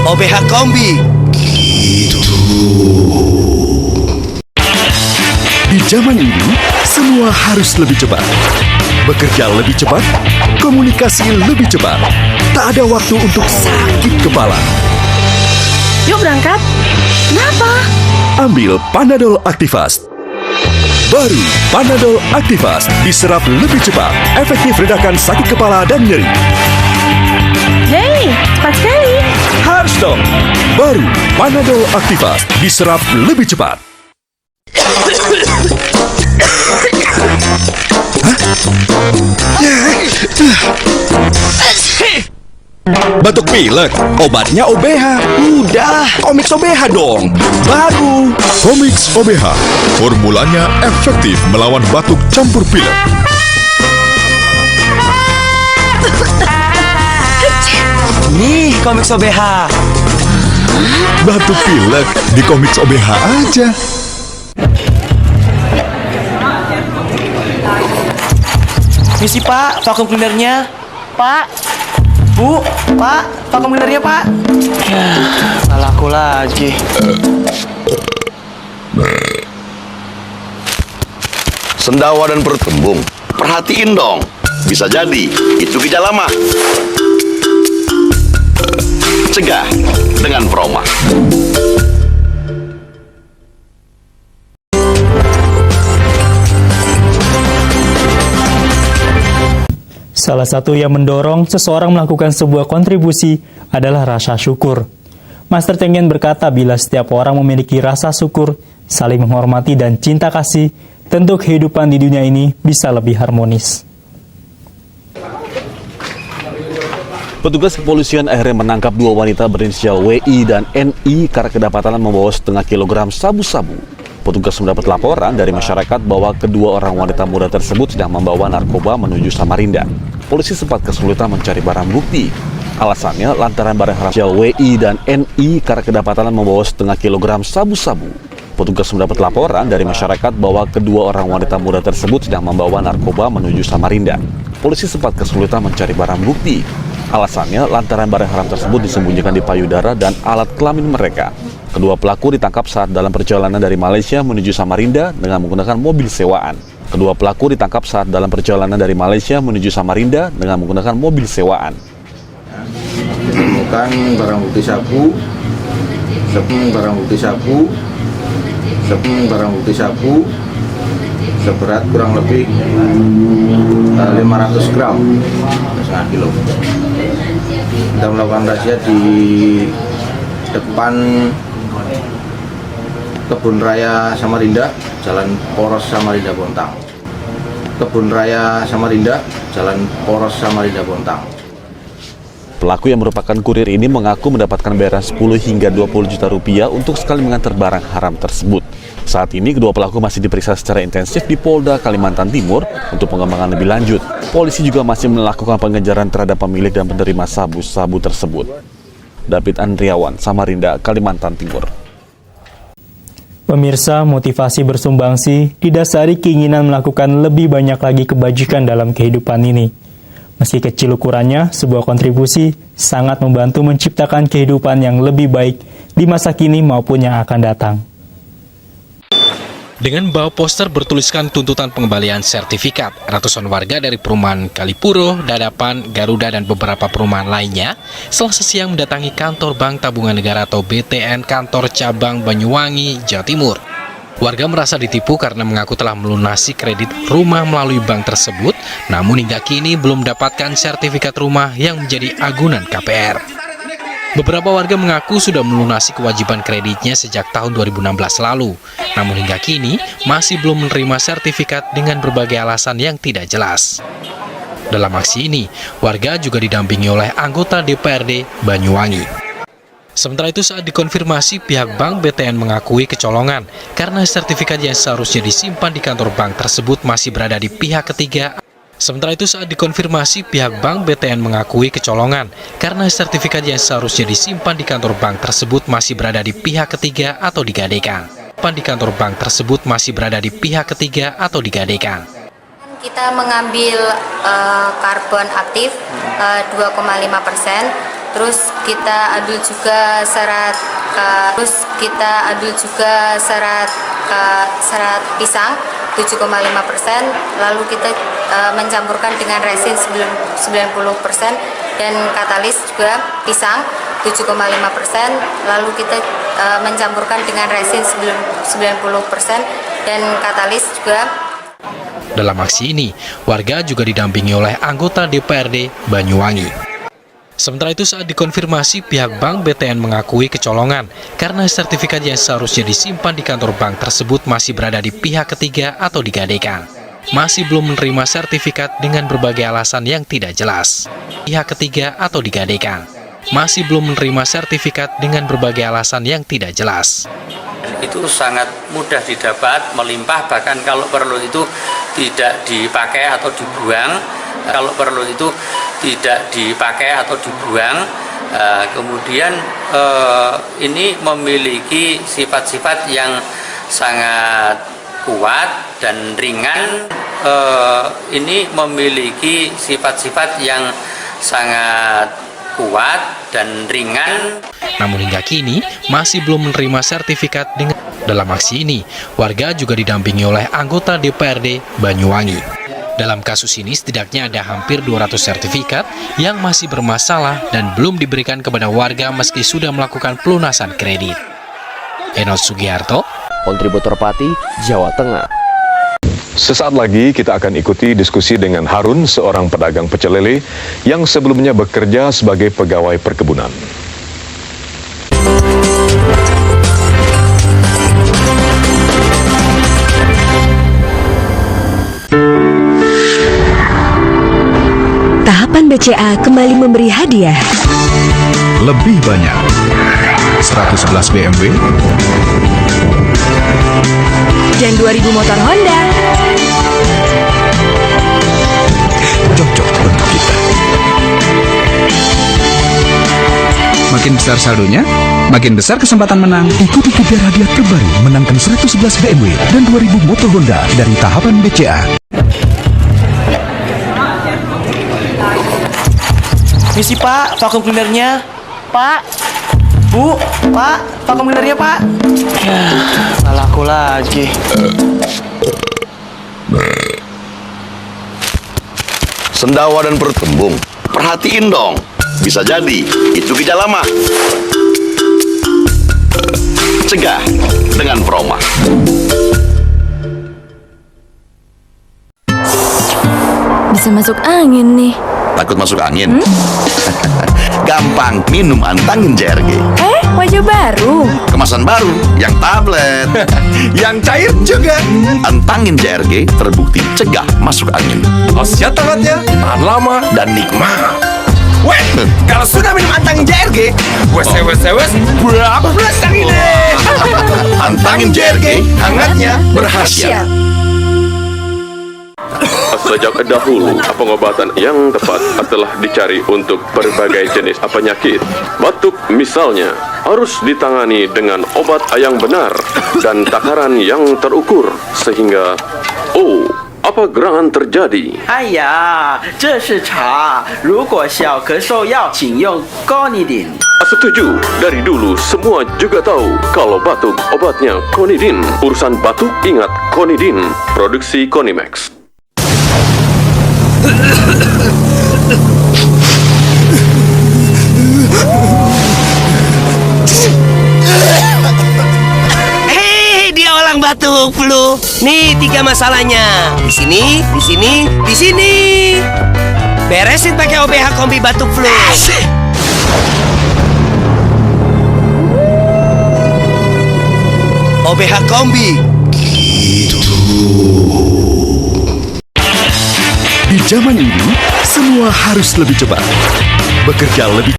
OBH Kombi. Di zaman ini, semua harus lebih cepat. Bekerja lebih cepat, komunikasi lebih cepat. Tak ada waktu untuk sakit kepala. Yuk berangkat. Kenapa? Ambil Panadol Activast. Baru Panadol Activast diserap lebih cepat, efektif redakan sakit kepala dan nyeri. Hei, cepat sekali. Harus dong. Baru Panadol Activast diserap lebih cepat. Batuk pilek, obatnya OBH. Udah, Comix OBH dong. Baru Comix OBH, formulanya efektif melawan batuk campur pilek. Nih, Comix OBH. Batuk pilek di Comix OBH aja. Misi Pak, vakum cleanernya. Pak, Bu, Pak, vakum cleanernya Pak. Ya, salah aku lagi. Sendawa dan perut kembung. Perhatiin dong. Bisa jadi itu gejala mah. Cegah dengan Proma. Salah satu yang mendorong seseorang melakukan sebuah kontribusi adalah rasa syukur. Master Cheng Yen berkata bila setiap orang memiliki rasa syukur, saling menghormati dan cinta kasih, tentu kehidupan di dunia ini bisa lebih harmonis. Petugas kepolisian akhirnya menangkap dua wanita berinisial WI dan NI karena kedapatan membawa setengah kilogram sabu-sabu. Petugas mendapat laporan dari masyarakat bahwa kedua orang wanita muda tersebut sedang membawa narkoba menuju Samarinda. Polisi sempat kesulitan mencari barang bukti. Alasannya lantaran barang haram WI dan NI karena kedapatan membawa setengah kilogram sabu-sabu. Petugas mendapat laporan dari masyarakat bahwa kedua orang wanita muda tersebut sedang membawa narkoba menuju Samarinda. Polisi sempat kesulitan mencari barang bukti. Alasannya lantaran barang haram tersebut disembunyikan di payudara dan alat kelamin mereka. Kedua pelaku ditangkap saat dalam perjalanan dari Malaysia menuju Samarinda dengan menggunakan mobil sewaan. Kedua pelaku ditangkap saat dalam perjalanan dari Malaysia menuju Samarinda dengan menggunakan mobil sewaan. Ditemukan barang bukti sabu, seberat kurang lebih 500 gram, setengah kilo. Kita melakukan razia di depan Kebun Raya Samarinda, Jalan Poros Samarinda Bontang. Kebun Raya Samarinda, Jalan Poros Samarinda Bontang. Pelaku yang merupakan kurir ini mengaku mendapatkan bayaran 10 hingga 20 juta rupiah untuk sekali mengantar barang haram tersebut. Saat ini kedua pelaku masih diperiksa secara intensif di Polda Kalimantan Timur untuk pengembangan lebih lanjut. Polisi juga masih melakukan pengejaran terhadap pemilik dan penerima sabu-sabu tersebut. David Andriawan, Samarinda, Kalimantan Timur. Pemirsa, motivasi bersumbangsi didasari keinginan melakukan lebih banyak lagi kebajikan dalam kehidupan ini. Meski kecil ukurannya, sebuah kontribusi sangat membantu menciptakan kehidupan yang lebih baik di masa kini maupun yang akan datang. Dengan membawa poster bertuliskan tuntutan pengembalian sertifikat, ratusan warga dari perumahan Kalipuro, Dadapan, Garuda, dan beberapa perumahan lainnya Selasa siang mendatangi kantor Bank Tabungan Negara atau BTN kantor cabang Banyuwangi, Jawa Timur. Warga merasa ditipu karena mengaku telah melunasi kredit rumah melalui bank tersebut, namun hingga kini belum mendapatkan sertifikat rumah yang menjadi agunan KPR. Beberapa warga mengaku sudah melunasi kewajiban kreditnya sejak tahun 2016 lalu, namun hingga kini masih belum menerima sertifikat dengan berbagai alasan yang tidak jelas. Dalam aksi ini, warga juga didampingi oleh anggota DPRD Banyuwangi. Sementara itu saat dikonfirmasi, pihak Bank BTN mengakui kecolongan karena sertifikat yang seharusnya disimpan di kantor bank tersebut masih berada di pihak ketiga. Sementara itu saat dikonfirmasi, pihak Bank BTN mengakui kecolongan karena sertifikat yang seharusnya disimpan di kantor bank tersebut masih berada di pihak ketiga atau digadaikan. Di kantor bank tersebut masih berada di pihak ketiga atau digadaikan. Kita mengambil karbon aktif 2,5%. Terus kita ambil juga syarat syarat pisang 7,5%, lalu kita mencampurkan dengan resin 90% dan katalis juga pisang 7,5%, lalu kita mencampurkan dengan resin 90% dan katalis juga. Dalam aksi ini, warga juga didampingi oleh anggota DPRD Banyuwangi. Sementara itu saat dikonfirmasi, pihak Bank BTN mengakui kecolongan karena sertifikat yang seharusnya disimpan di kantor bank tersebut masih berada di pihak ketiga atau digadaikan. Masih belum menerima sertifikat dengan berbagai alasan yang tidak jelas. Pihak ketiga atau digadaikan. Masih belum menerima sertifikat dengan berbagai alasan yang tidak jelas. Itu sangat mudah didapat, melimpah, bahkan kalau perlu itu tidak dipakai atau dibuang. Kalau perlu itu tidak dipakai atau dibuang. Kemudian ini memiliki sifat-sifat yang sangat kuat dan ringan. Ini memiliki sifat-sifat yang sangat kuat dan ringan. Namun hingga kini masih belum menerima sertifikat. Dalam aksi ini, warga juga didampingi oleh anggota DPRD Banyuwangi. Dalam kasus ini setidaknya ada hampir 200 sertifikat yang masih bermasalah dan belum diberikan kepada warga meski sudah melakukan pelunasan kredit. Enos Sugiharto, kontributor Pati, Jawa Tengah. Sesaat lagi kita akan ikuti diskusi dengan Harun, seorang pedagang pecel lele yang sebelumnya bekerja sebagai pegawai perkebunan. Tahapan BCA kembali memberi hadiah. Lebih banyak 111 BMW dan 2000 motor Honda. cocok untuk kita. Makin besar saldonya, makin besar kesempatan menang. Ikuti kejar hadiah terbaru menangkan 111 BMW dan 2000 motor Honda dari tahapan BCA. Misi Pak, vakum cleanernya. Pak. Bu, Pak, vakum cleanernya Pak. Ya, salah aku lagi. Sendawa dan bertembung, perhatiin dong. Bisa jadi itu gejala mah. Cegah dengan Proma. Bisa masuk angin nih. Takut masuk angin? Gampang, minum Antangin JRG. Wajah baru. Kemasan baru, yang tablet. Yang cair juga. Antangin JRG terbukti cegah masuk angin. Khasiat tangannya tahan lama dan nikmat. Weh, kalau sudah minum Antangin JRG, wes berapa belas angin deh. Antangin JRG, hangatnya berkhasiat. Sejak dahulu, pengobatan yang tepat telah dicari untuk berbagai jenis penyakit. Batuk misalnya, harus ditangani dengan obat yang benar dan takaran yang terukur, sehingga, apa gerangan terjadi? 哎呀，这是茶。如果小咳嗽药，请用 Conidin。 Setuju, dari dulu semua juga tahu kalau batuk obatnya Conidin. Urusan batuk ingat Conidin, produksi Conimax. Hei, dia orang batuk flu. Nih 3 masalahnya. Di sini, di sini, di sini. Beresin pakai OBH Kombi batuk flu. OBH Kombi. Di zaman ini, semua harus lebih cepat. Bekerja lebih